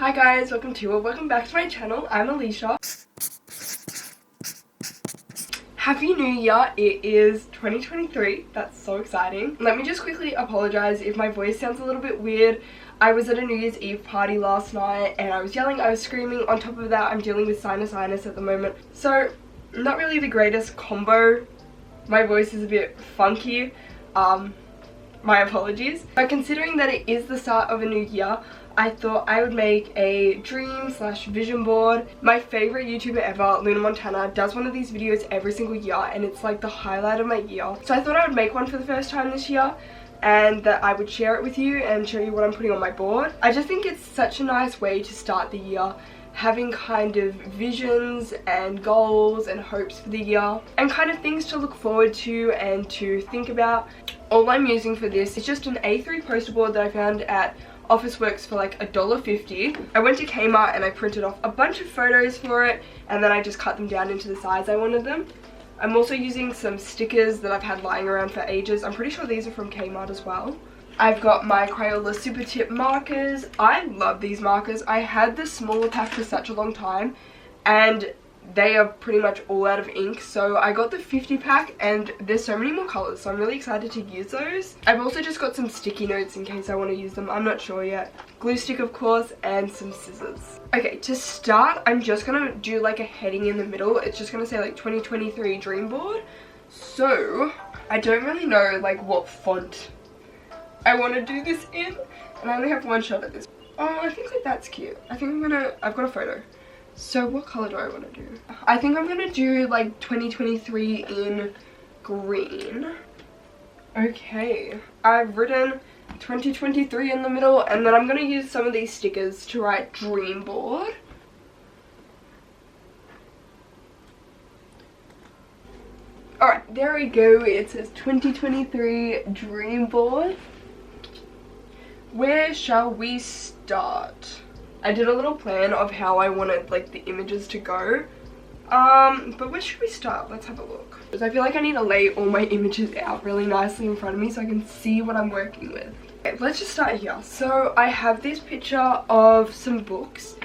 Hi guys, welcome back to my channel. I'm Alicia. Happy New Year. It is 2023. That's so exciting. Let me just quickly apologize if my voice sounds a little bit weird. I was at a New Year's Eve party last night and I was yelling, I was screaming. On top of that, I'm dealing with sinusitis at the moment. So, not really the greatest combo. My voice is a bit funky. My apologies. But considering that it is the start of a new year, I thought I would make a dream/vision board. My favorite YouTuber ever, Luna Montana, does one of these videos every single year and it's like the highlight of my year. So I thought I would make one for the first time this year and that I would share it with you and show you what I'm putting on my board. I just think it's such a nice way to start the year, having kind of visions and goals and hopes for the year and kind of things to look forward to and to think about. All I'm using for this is just an A3 poster board that I found at Officeworks for like $1.50. I went to Kmart and I printed off a bunch of photos for it and then I just cut them down into the size I wanted them. I'm also using some stickers that I've had lying around for ages. I'm pretty sure these are from Kmart as well. I've got my Crayola Super Tip markers. I love these markers. I had the smaller pack for such a long time and they are pretty much all out of ink, so I got the 50 pack and there's so many more colors, so I'm really excited to use those. I've also just got some sticky notes in case I want to use them. I'm not sure yet. Glue stick, of course, and some scissors. Okay, to start, I'm just gonna do like a heading in the middle. It's just gonna say like 2023 dream board. So I don't really know like what font I want to do this in, and I only have one shot at this. Oh, I think like that's cute. I've got a photo. So what color do I want to do? I think I'm going to do like 2023 in green. Okay, I've written 2023 in the middle and then I'm going to use some of these stickers to write dream board. Alright, there we go. It says 2023 dream board. Where shall we start? I did a little plan of how I wanted like the images to go, but where should we start? Let's have a look. Because I feel like I need to lay all my images out really nicely in front of me so I can see what I'm working with. Okay, let's just start here. So I have this picture of some books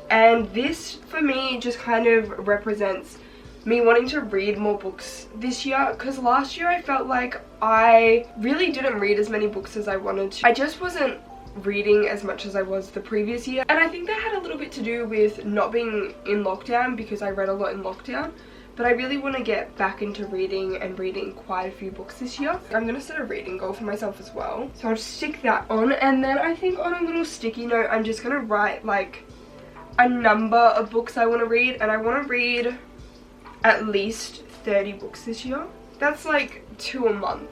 and this for me just kind of represents me wanting to read more books this year, because last year I felt like I really didn't read as many books as I wanted to. I just wasn't reading as much as I was the previous year, and I think that had a little bit to do with not being in lockdown, because I read a lot in lockdown. But I really want to get back into reading and reading quite a few books this year. I'm going to set a reading goal for myself as well, so I'll stick that on, and then I think on a little sticky note I'm just going to write like a number of books I want to read, and I want to read at least 30 books this year. That's like 2 a month.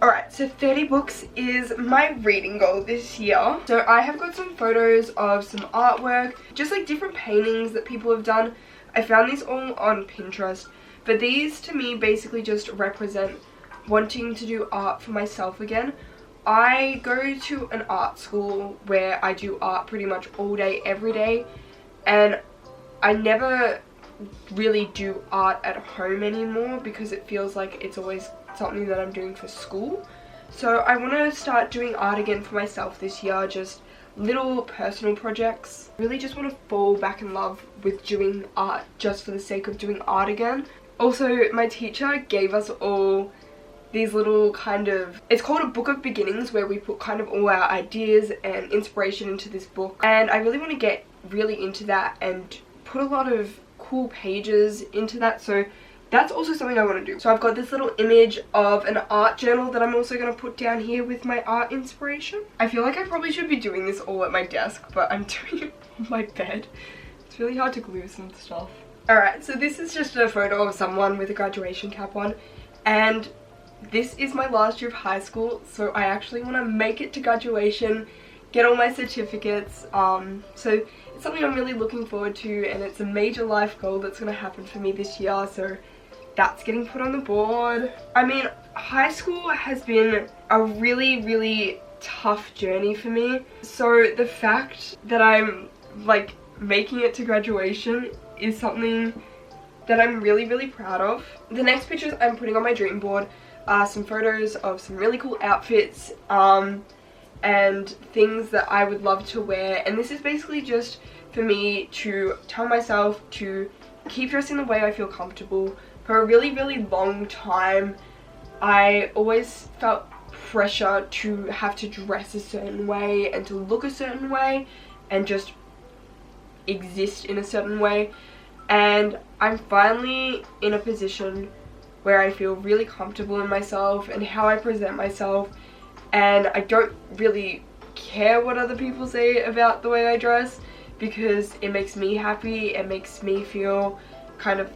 Alright, so 30 books is my reading goal this year. So I have got some photos of some artwork, just like different paintings that people have done. I found these all on Pinterest, but these to me basically just represent wanting to do art for myself again. I go to an art school where I do art pretty much all day, every day, and I never really do art at home anymore because it feels like it's always something that I'm doing for school. So I want to start doing art again for myself this year, just little personal projects. I really just want to fall back in love with doing art just for the sake of doing art again. Also, my teacher gave us all these little kind of, it's called a book of beginnings, where we put kind of all our ideas and inspiration into this book, and I really want to get really into that and put a lot of cool pages into that. So that's also something I want to do. So I've got this little image of an art journal that I'm also going to put down here with my art inspiration. I feel like I probably should be doing this all at my desk, but I'm doing it on my bed. It's really hard to glue some stuff. Alright, so this is just a photo of someone with a graduation cap on, and this is my last year of high school, so I actually want to make it to graduation, get all my certificates. So it's something I'm really looking forward to, and it's a major life goal that's going to happen for me this year, so that's getting put on the board. I mean, high school has been a really tough journey for me, so the fact that I'm like making it to graduation is something that I'm really proud of. The next pictures I'm putting on my dream board are some photos of some really cool outfits, and things that I would love to wear, and this is basically just for me to tell myself to keep dressing the way I feel comfortable. For a really long time I always felt pressure to have to dress a certain way and to look a certain way and just exist in a certain way, and I'm finally in a position where I feel really comfortable in myself and how I present myself, and I don't really care what other people say about the way I dress because it makes me happy, it makes me feel kind of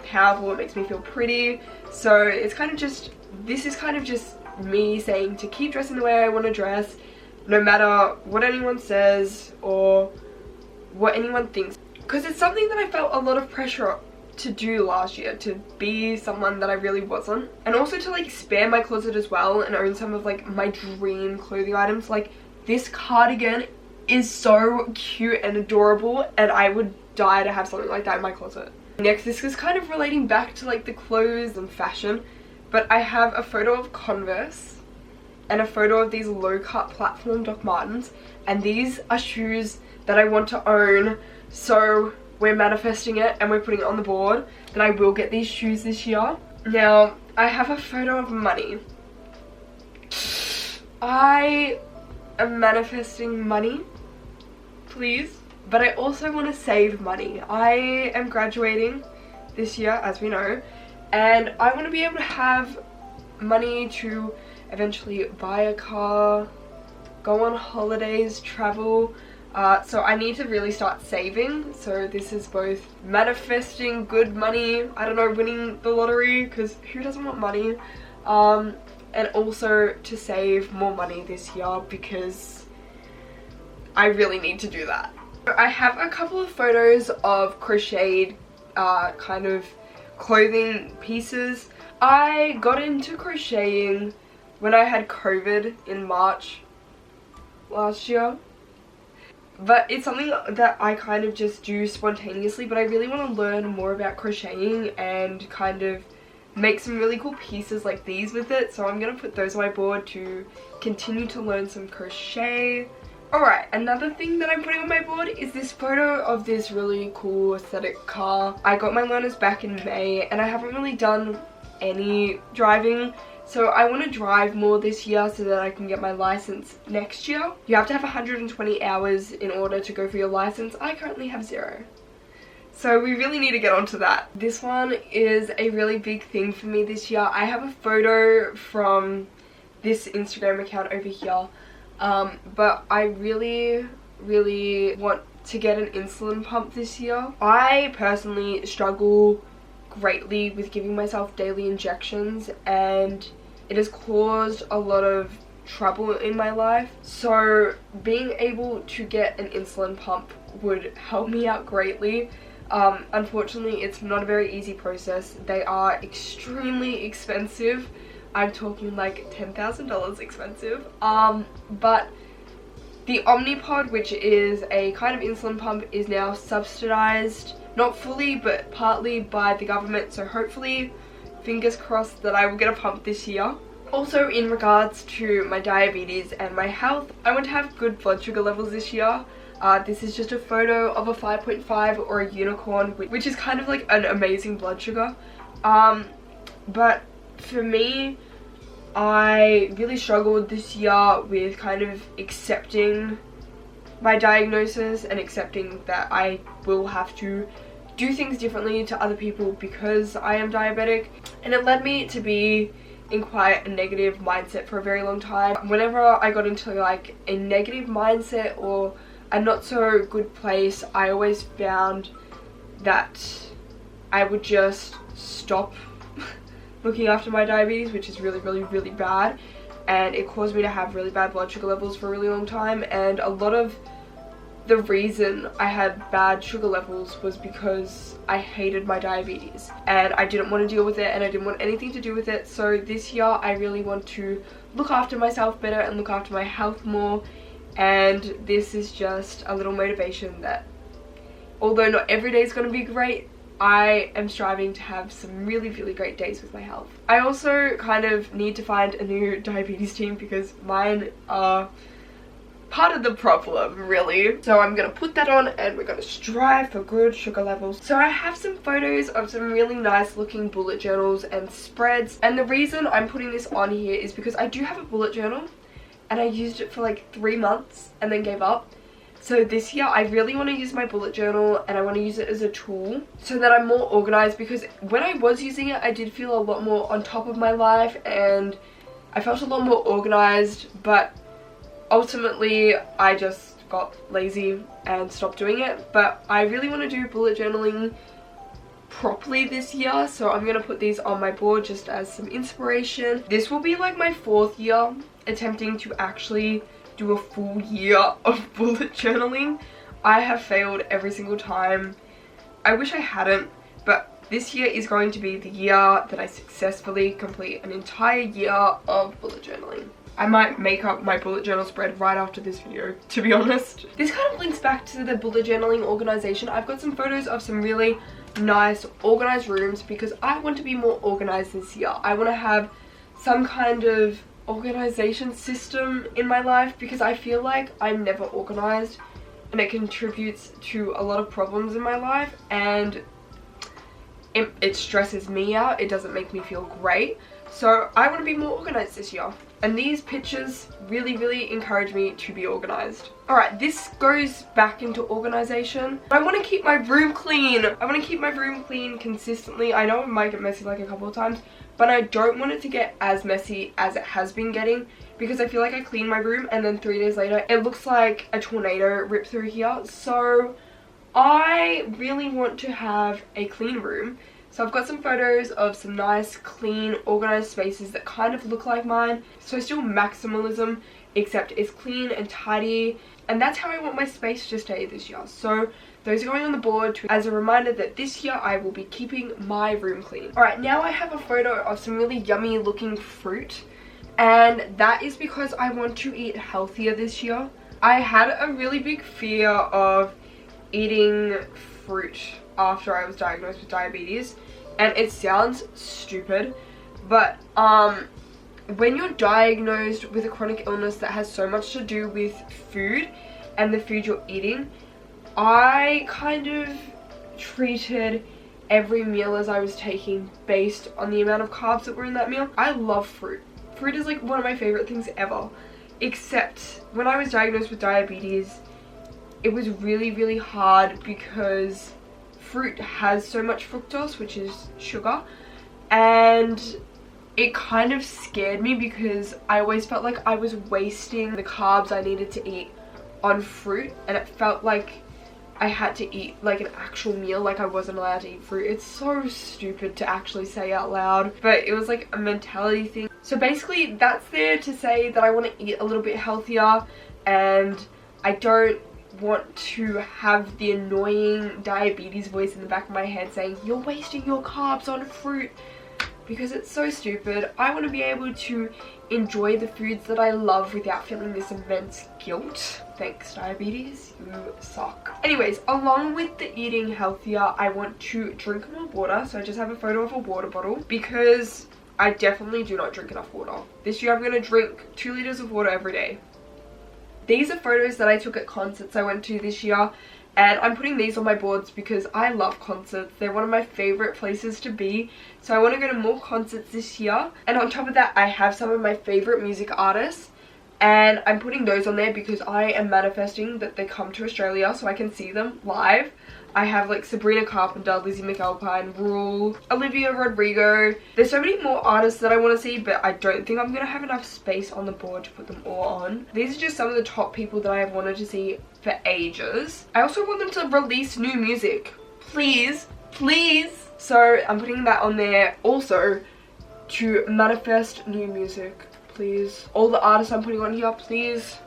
powerful, it makes me feel pretty. So it's kind of just, this is kind of just me saying to keep dressing the way I want to dress, no matter what anyone says or what anyone thinks, because it's something that I felt a lot of pressure to do last year, to be someone that I really wasn't, and also to like expand my closet as well and own some of like my dream clothing items. Like this cardigan is so cute and adorable, and I would die to have something like that in my closet. Next, this is kind of relating back to like the clothes and fashion, but I have a photo of Converse and a photo of these low-cut platform Doc Martens, and these are shoes that I want to own, so we're manifesting it and we're putting it on the board that I will get these shoes this year. Now, I have a photo of money. I am manifesting money, please, but I also want to save money. I am graduating this year, as we know, and I want to be able to have money to eventually buy a car, go on holidays, travel. So I need to really start saving. So this is both manifesting good money, I don't know, winning the lottery, because who doesn't want money, and also to save more money this year because I really need to do that. I have a couple of photos of crocheted kind of clothing pieces. I got into crocheting when I had COVID in March last year, but it's something that I kind of just do spontaneously, but I really want to learn more about crocheting and kind of make some really cool pieces like these with it, so I'm going to put those on my board to continue to learn some crochet. Alright, another thing that I'm putting on my board is this photo of this really cool aesthetic car. I got my learners back in May and I haven't really done any driving, so I want to drive more this year so that I can get my license next year. You have to have 120 hours in order to go for your license. I currently have 0. So we really need to get onto that. This one is a really big thing for me this year. I have a photo from this Instagram account over here, but I really want to get an insulin pump this year. I personally struggle greatly with giving myself daily injections, and it has caused a lot of trouble in my life, so being able to get an insulin pump would help me out greatly. Unfortunately, it's not a very easy process. They are extremely expensive. I'm talking like $10,000 expensive. But the Omnipod, which is a kind of insulin pump, is now subsidized, not fully but partly, by the government, so hopefully, fingers crossed, that I will get a pump this year. Also, in regards to my diabetes and my health, I want to have good blood sugar levels this year. This is just a photo of a 5.5 or a unicorn, which is kind of like an amazing blood sugar. But for me, I really struggled this year with kind of accepting my diagnosis and accepting that I will have to do things differently to other people because I am diabetic, and it led me to be in quite a negative mindset for a very long time. Whenever I got into like a negative mindset or a not so good place, I always found that I would just stop looking after my diabetes, which is really bad, and it caused me to have really bad blood sugar levels for a really long time. And a lot of the reason I had bad sugar levels was because I hated my diabetes and I didn't want to deal with it, and I didn't want anything to do with it. So this year I really want to look after myself better and look after my health more, and this is just a little motivation that although not every day is going to be great, I am striving to have some really great days with my health. I also kind of need to find a new diabetes team because mine are part of the problem, really. So I'm gonna put that on and we're gonna strive for good sugar levels. So I have some photos of some really nice looking bullet journals and spreads, and the reason I'm putting this on here is because I do have a bullet journal and I used it for like 3 months and then gave up. So this year I really want to use my bullet journal and I want to use it as a tool so that I'm more organized, because when I was using it I did feel a lot more on top of my life and I felt a lot more organized, but ultimately I just got lazy and stopped doing it. But I really want to do bullet journaling properly this year, so I'm gonna put these on my board just as some inspiration. This will be like my 4th year attempting to actually do a full year of bullet journaling. I have failed every single time. I wish I hadn't, but this year is going to be the year that I successfully complete an entire year of bullet journaling. I might make up my bullet journal spread right after this video, to be honest. This kind of links back to the bullet journaling organization. I've got some photos of some really nice organized rooms because I want to be more organized this year. I want to have some kind of organization system in my life because I feel like I'm never organized and it contributes to a lot of problems in my life, and it stresses me out. It doesn't make me feel great. So I want to be more organized this year, and these pictures really encourage me to be organized. Alright, this goes back into organization. I want to keep my room clean. I want to keep my room clean consistently. I know it might get messy like a couple of times, but I don't want it to get as messy as it has been getting, because I feel like I clean my room and then 3 days later it looks like a tornado ripped through here. So I really want to have a clean room. So I've got some photos of some nice, clean, organized spaces that kind of look like mine. So still maximalism, except it's clean and tidy. And that's how I want my space to stay this year. So those are going on the board as a reminder that this year I will be keeping my room clean. Alright, now I have a photo of some really yummy looking fruit. And that is because I want to eat healthier this year. I had a really big fear of eating fruit after I was diagnosed with diabetes, and it sounds stupid, but when you're diagnosed with a chronic illness that has so much to do with food and the food you're eating, I kind of treated every meal as I was taking based on the amount of carbs that were in that meal. I love fruit. Fruit is like one of my favorite things ever, except when I was diagnosed with diabetes, it was really hard because fruit has so much fructose, which is sugar, and it kind of scared me because I always felt like I was wasting the carbs I needed to eat on fruit, and it felt like I had to eat like an actual meal, like I wasn't allowed to eat fruit. It's so stupid to actually say out loud, but it was like a mentality thing. So basically that's there to say that I want to eat a little bit healthier, and I don't want to have the annoying diabetes voice in the back of my head saying you're wasting your carbs on fruit, because it's so stupid. I want to be able to enjoy the foods that I love without feeling this immense guilt. Thanks diabetes, you suck. Anyways, along with the eating healthier, I want to drink more water. So I just have a photo of a water bottle because I definitely do not drink enough water. This year I'm going to drink 2 liters of water every day. These are photos that I took at concerts I went to this year, and I'm putting these on my boards because I love concerts. They're one of my favorite places to be, so I want to go to more concerts this year. And on top of that, I have some of my favorite music artists, and I'm putting those on there because I am manifesting that they come to Australia so I can see them live. I have like Sabrina Carpenter, Lizzie McAlpine, Rule, Olivia Rodrigo. There's so many more artists that I want to see, but I don't think I'm going to have enough space on the board to put them all on. These are just some of the top people that I have wanted to see for ages. I also want them to release new music. Please. So I'm putting that on there also to manifest new music. Please. All the artists I'm putting on here, please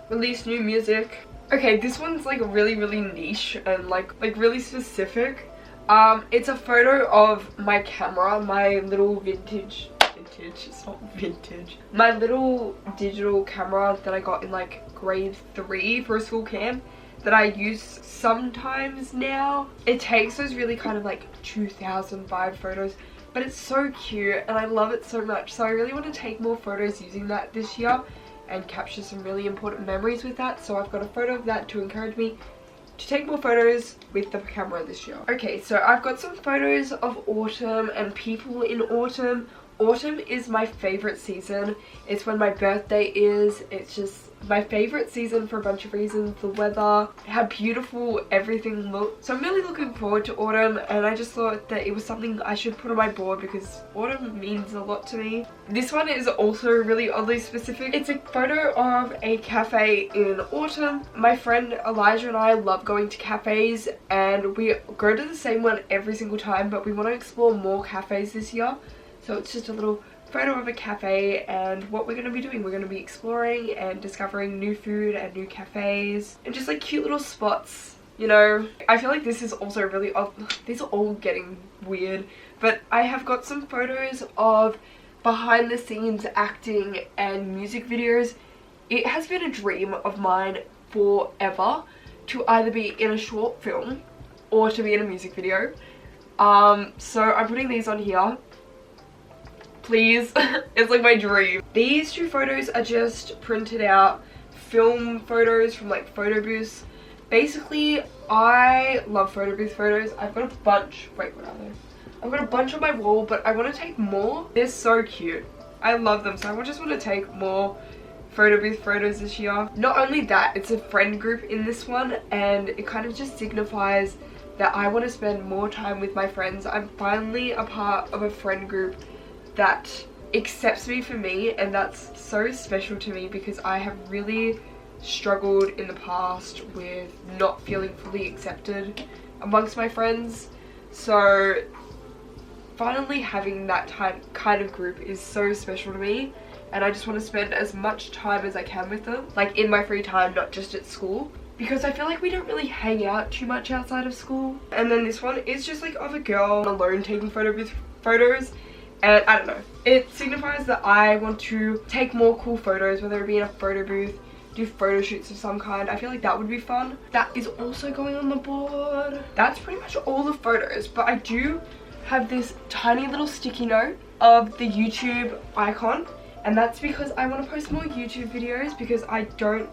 release new music. Okay, this one's like really niche and like really specific. It's a photo of my camera, my little it's not vintage. My little digital camera that I got in like grade 3 for a school camp that I use sometimes now. It takes those really kind of like 2005 photos, but it's so cute and I love it so much. So I really want to take more photos using that this year and capture some really important memories with that. So I've got a photo of that to encourage me to take more photos with the camera this year. Okay, so I've got some photos of autumn and people in autumn. Autumn is my favorite season. It's when my birthday is. It's just my favorite season for a bunch of reasons. The weather, how beautiful everything looks. So I'm really looking forward to autumn, and I just thought that it was something I should put on my board because autumn means a lot to me. This one is also really oddly specific. It's a photo of a cafe in autumn. My friend Alicia and I love going to cafes, and we go to the same one every single time, but we want to explore more cafes this year. So it's just a little photo of a cafe, and what we're going to be doing, we're going to be exploring and discovering new food and new cafes and just like cute little spots, you know. I feel like this is also really odd. These are all getting weird, but I have got some photos of behind the scenes acting and music videos. It has been a dream of mine forever to either be in a short film or to be in a music video. So I'm putting these on here. Please. It's like my dream. These two photos are just printed out film photos from like photo booths. Basically, I love photo booth photos. I've got a bunch. Wait, what are they? I've got a bunch on my wall, but I want to take more. They're so cute. I love them, so I just want to take more photo booth photos this year. Not only that, it's a friend group in this one, and it kind of just signifies that I want to spend more time with my friends. I'm finally a part of a friend group that accepts me for me, and that's so special to me because I have really struggled in the past with not feeling fully accepted amongst my friends. So finally having that kind of group is so special to me, and I just want to spend as much time as I can with them, like in my free time, not just at school, because I feel like we don't really hang out too much outside of school. And then this one is just like of a girl alone taking photos. And I don't know, it signifies that I want to take more cool photos, whether it be in a photo booth, do photo shoots of some kind. I feel like that would be fun. That is also going on the board. That's pretty much all the photos, but I do have this tiny little sticky note of the YouTube icon, and that's because I want to post more YouTube videos because I don't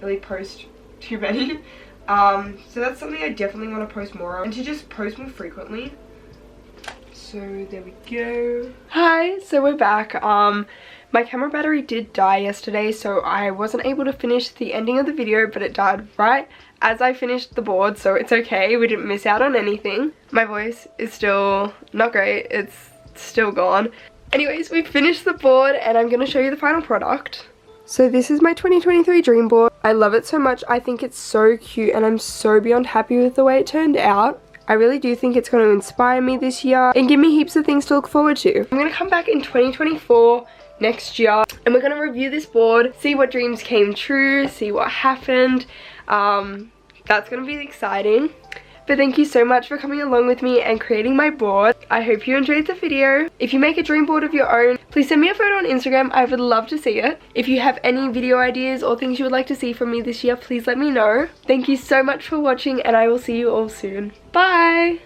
really post too many. So that's something I definitely want to post more of, and to just post more frequently. So there we go. Hi, so we're back. My camera battery did die yesterday, so I wasn't able to finish the ending of the video, but it died right as I finished the board, so it's okay. We didn't miss out on anything. My voice is still not great. It's still gone. Anyways, we finished the board, and I'm going to show you the final product. So this is my 2023 dream board. I love it so much. I think it's so cute, and I'm so beyond happy with the way it turned out. I really do think it's going to inspire me this year and give me heaps of things to look forward to. I'm going to come back in 2024 next year, and we're going to review this board, see what dreams came true, see what happened. That's going to be exciting. But thank you so much for coming along with me and creating my board. I hope you enjoyed the video. If you make a dream board of your own, please send me a photo on Instagram. I would love to see it. If you have any video ideas or things you would like to see from me this year, please let me know. Thank you so much for watching, and I will see you all soon. Bye!